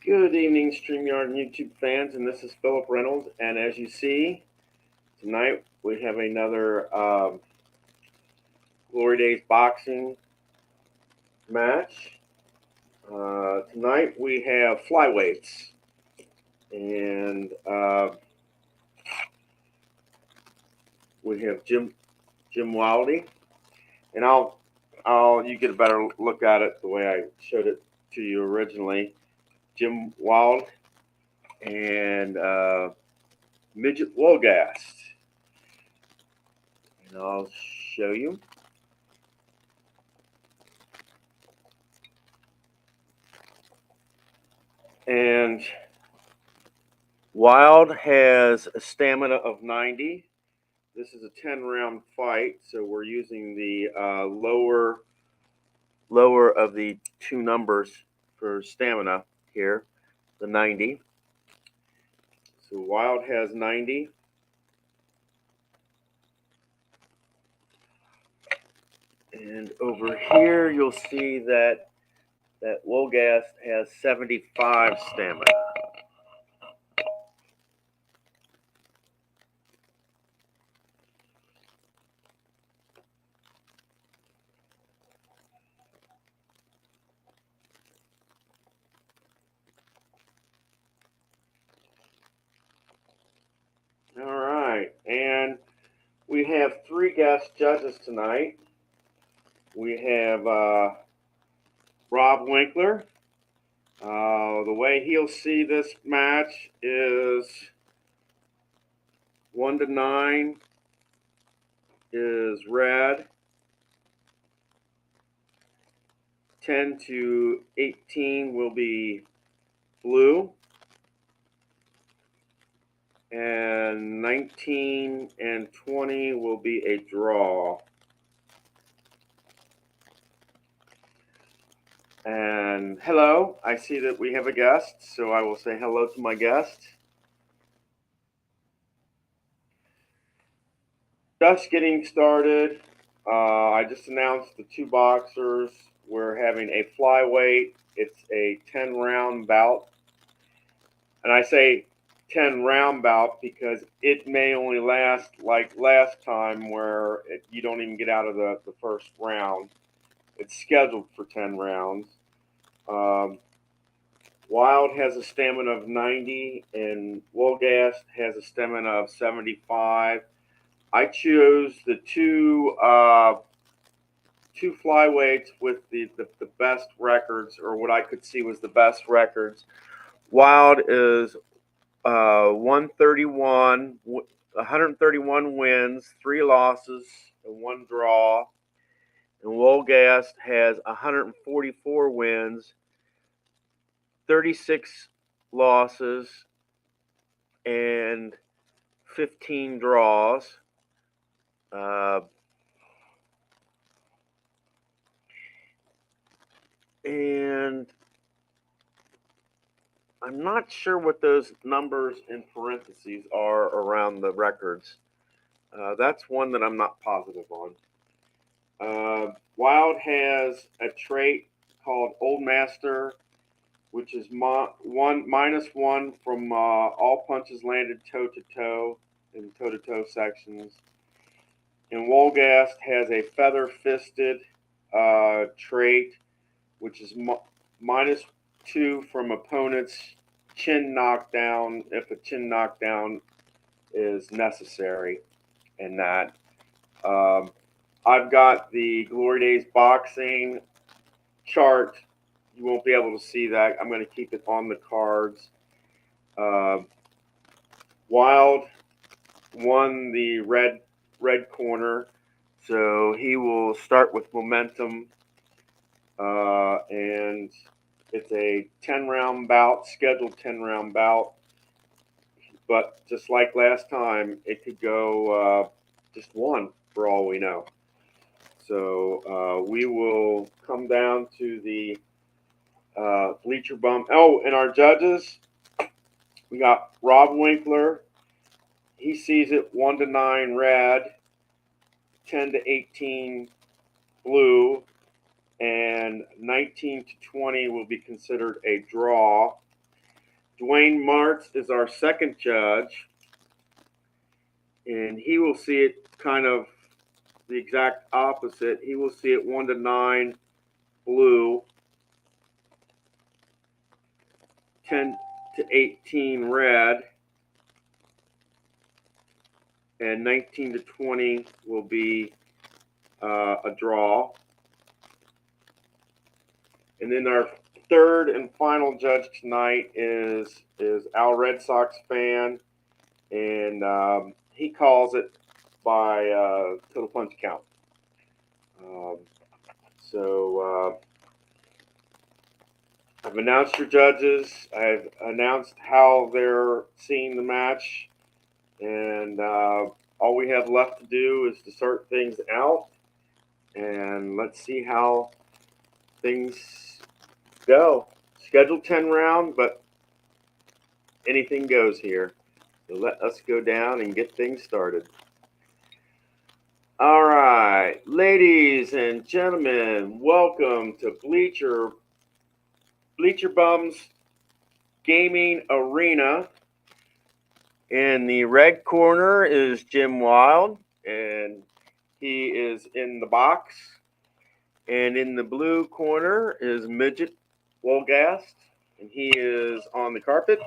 Good evening, StreamYard and YouTube fans, and this is Philip Reynolds. And as you see, tonight we have another Glory Days boxing match. Tonight we have flyweights, and we have Jim Wilde, and you get a better look at it the way I showed it to you originally. Jim Wilde and Midget Wolgast. And I'll show you. And Wilde has a stamina of 90. This is a 10-round fight, so we're using the lower of the two numbers for stamina here, the 90. So Wilde has 90. And over here you'll see that Wolgast has 75 stamina. All right, and we have three guest judges tonight. We have Rob Winkler. The way he'll see this match is 1 to 9 is red, 10 to 18 will be blue, and 19 and 20 will be a draw. And hello, I see that we have a guest, so I will say hello to my guest. Just getting started. I just announced the two boxers. We're having a flyweight. It's a 10-round bout. And I say 10-round bout because it may only last like last time where you don't even get out of the first round. It's scheduled for 10 rounds. Wilde has a stamina of 90 and Wolgast has a stamina of 75. I chose the two flyweights with the best records, or what I could see was the best records. Wilde is 131 wins, 3 losses, and 1 draw. And Wolgast has 144 wins, 36 losses, and 15 draws. And I'm not sure what those numbers in parentheses are around the records. That's one that I'm not positive on. Wilde has a trait called Old Master, which is -1 from all punches landed toe-to-toe in toe-to-toe sections. And Wolgast has a feather-fisted trait, which is -2 from opponent's chin knockdown if a chin knockdown is necessary in that. I've got the Glory Days boxing chart. You won't be able to see that. I'm going to keep it on the cards. Wilde won the red corner, so he will start with momentum. And it's a 10-round bout, scheduled 10-round bout. But just like last time, it could go just one for all we know. So we will come down to the bleacher bump. Oh, and our judges, we got Rob Winkler. He sees it 1 to 9 red, 10 to 18 blue, and 19 to 20 will be considered a draw. Dwayne Martz is our second judge, and he will see it kind of the exact opposite. He will see it 1 to 9 blue, 10 to 18 red, and 19 to 20 will be a draw. And then our third and final judge tonight is our Red Sox fan, and he calls it by total punch count. So I've announced your judges. I've announced how they're seeing the match, and all we have left to do is to sort things out, and let's see how things go. Scheduled 10 round, but anything goes here. So let us go down and get things started. All right, ladies and gentlemen, welcome to Bleacher Bums Gaming Arena. In the red corner is Jim Wilde, and he is in the box. And in the blue corner is Midget Wolgast, and he is on the carpet.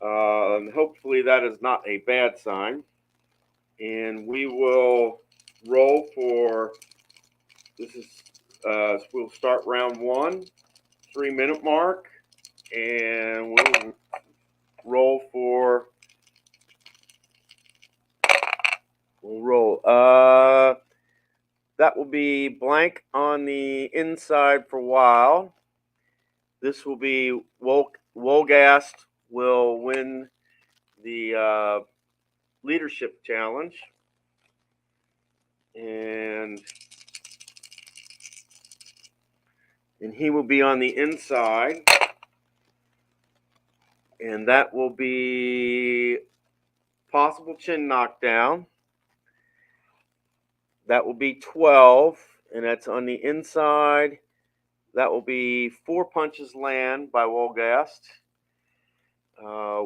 Hopefully that is not a bad sign. And we will roll for, we'll start round 1, 3-minute mark, and we'll roll. That will be blank on the inside for Wilde. This will be Wolgast will win the leadership challenge, and he will be on the inside, and that will be possible chin knockdown. That will be 12, and that's on the inside. That will be 4 punches land by Wolgast.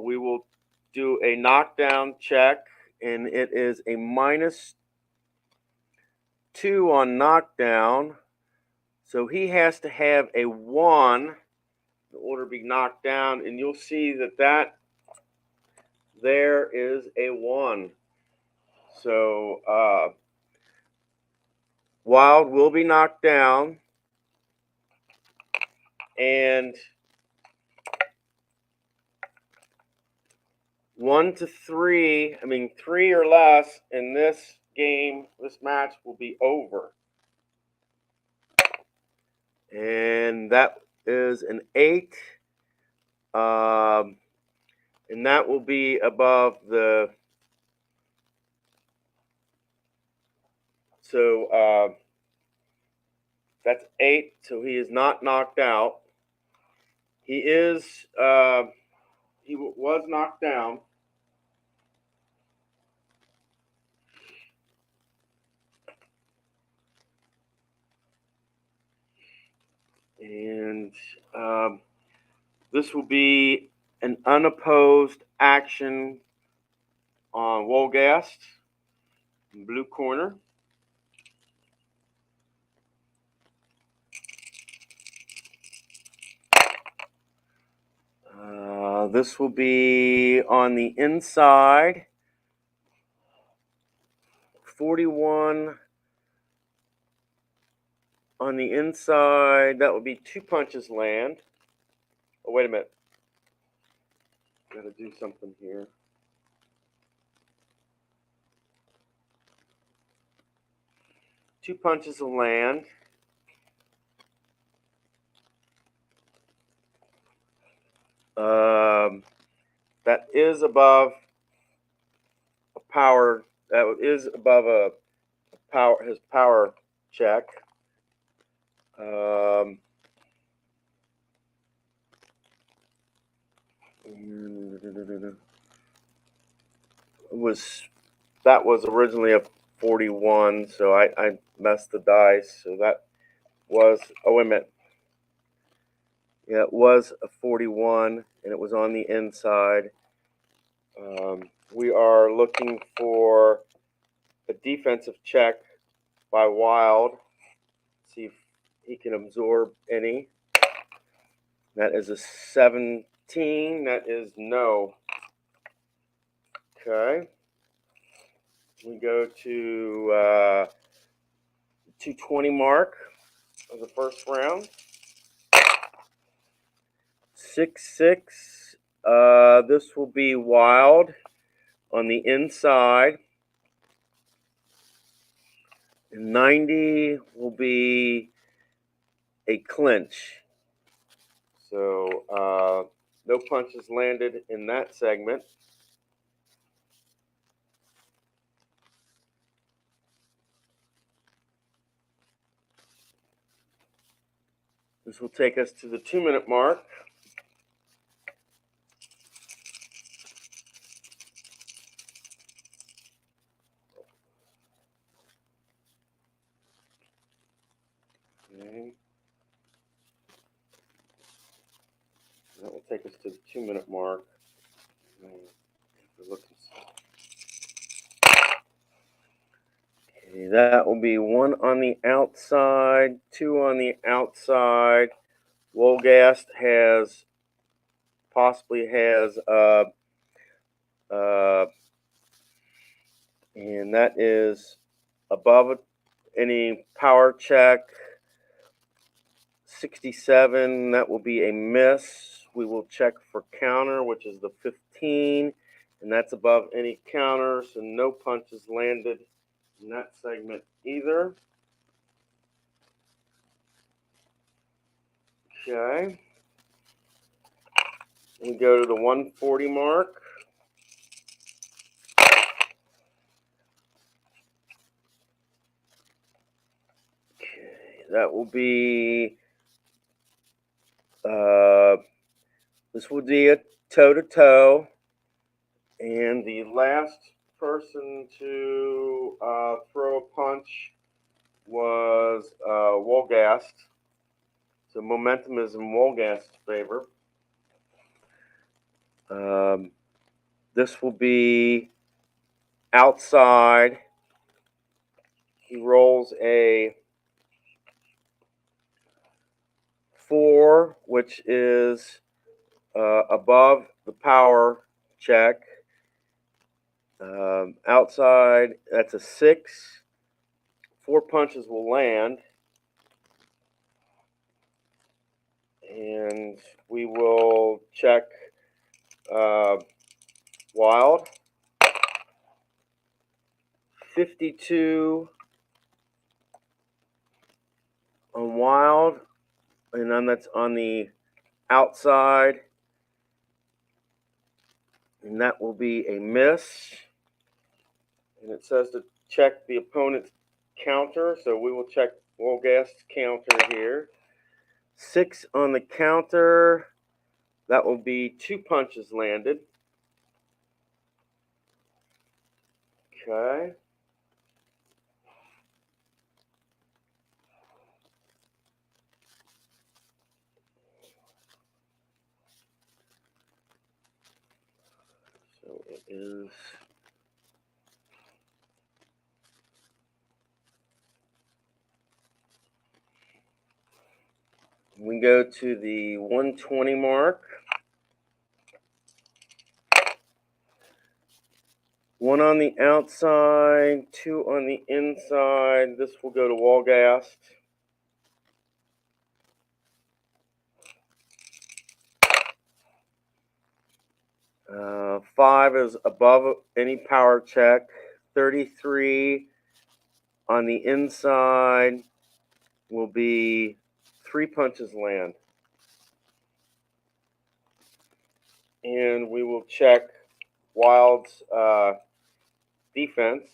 We will do a knockdown check, and it is a -2 on knockdown. So he has to have a 1 in order to be knocked down, and you'll see that there is a 1. So Wilde will be knocked down, and 1 to 3, 3 or less in this game, this match will be over. And that is an 8. And that will be above the, so that's 8, so he is not knocked out. He was knocked down. And this will be an unopposed action on Wolgast, blue corner. This will be on the inside, 41 on the inside. That will be 2 punches land. Oh, wait a minute. Got to do something here. Two punches of land. That is above a power. That is above a power. His power check. That was originally a 41, so I messed the dice. So that was, oh wait a minute. Yeah, it was a 41, and it was on the inside. We are looking for a defensive check by Wilde. See if he can absorb any. That is a 17. That is no. Okay. We go to 220 mark of the first round. 6-6. This will be Wilde on the inside. And 90 will be a clinch. So no punches landed in that segment. This will take us to the 2-minute mark. Okay. That will take us to the 2-minute mark. Okay, that will be 1 on the outside, 2 on the outside. Wolgast possibly has, and that is above any power check. 67, that will be a miss. We will check for counter, which is the 15, and that's above any counter, so no punches landed in that segment either. Okay. We go to the 140 mark. Okay, that will be, this will be a toe-to-toe, and the last person to throw a punch was Wolgast. So momentum is in Wolgast's favor. This will be outside. He rolls a 4, which is above the power check. Outside, that's a 6. 4 punches will land. And we will check Wilde. 52 on Wilde, and then that's on the outside, and that will be a miss. And it says to check the opponent's counter, so we will check Wolgast's counter here. 6 on the counter, that will be 2 punches landed. Okay. So it is we go to the 120 mark. 1 on the outside, 2 on the inside. This will go to Wolgast. Uh, 5 is above any power check. 33 on the inside will be 3 punches land. And we will check Wilde's defense.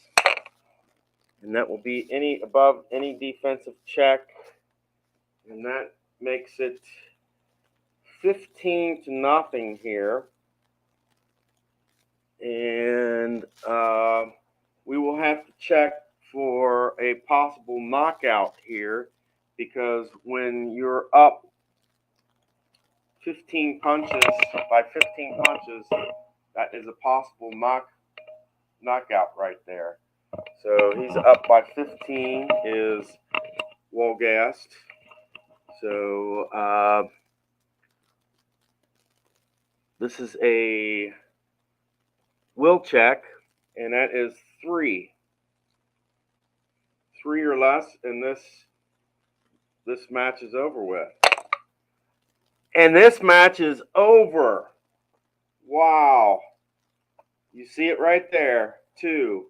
And that will be above any defensive check. And that makes it 15-0 here. And we will have to check for a possible knockout here, because when you're up 15 punches, by 15 punches, that is a possible knockout right there. So he's up by 15 is Wolgast. So this is a will check, and that is 3 or less, and this match is over with. And this match is over. Wow. You see it right there, 2.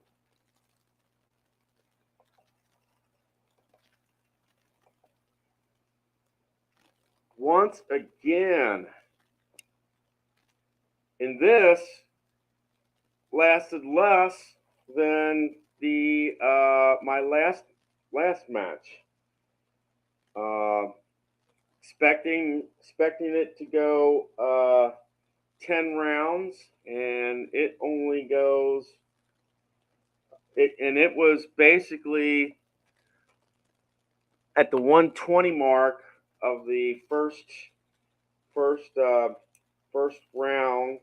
Once again. And this lasted less than the my last match. Expecting it to go 10 rounds, and it only goes. It was basically at the 120 mark of the first round,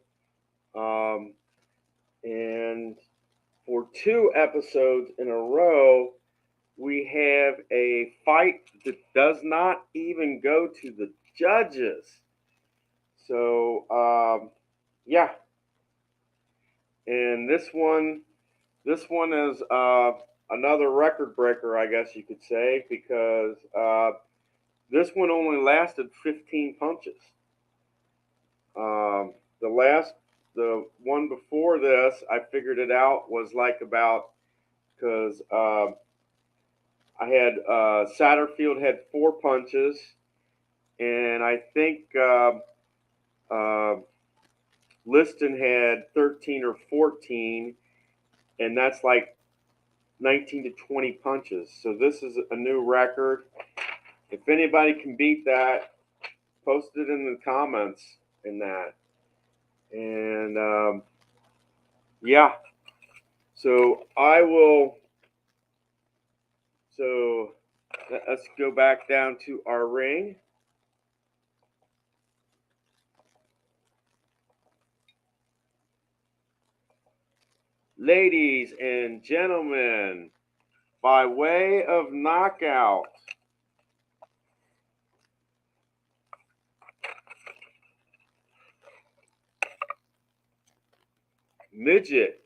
and for 2 episodes in a row, we have a fight that does not even go to the judges. So yeah, and this one is another record breaker, I guess you could say, because this one only lasted 15 punches. The one before this, I figured it out, was like about, because I had Satterfield had 4 punches, and I think Liston had 13 or 14, and that's like 19 to 20 punches. So this is a new record. If anybody can beat that, post it in the comments in that. And yeah, so I will. So let's go back down to our ring. Ladies and gentlemen, by way of knockout, Midget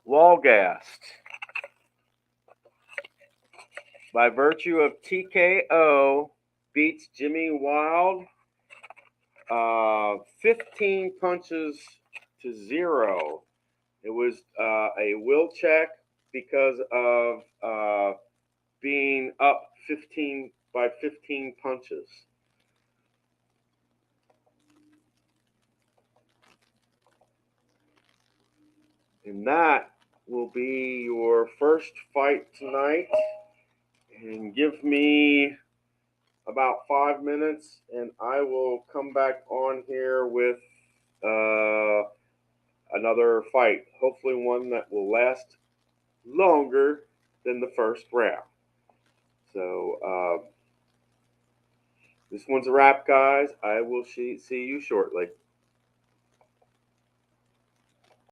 Wolgast, by virtue of TKO, beats Jimmy Wilde 15 punches to 0. It was a will check because of being up 15 by 15 punches. And that will be your first fight tonight. And give me about 5 minutes, and I will come back on here with another fight. Hopefully one that will last longer than the first round. So this one's a wrap, guys. I will see you shortly.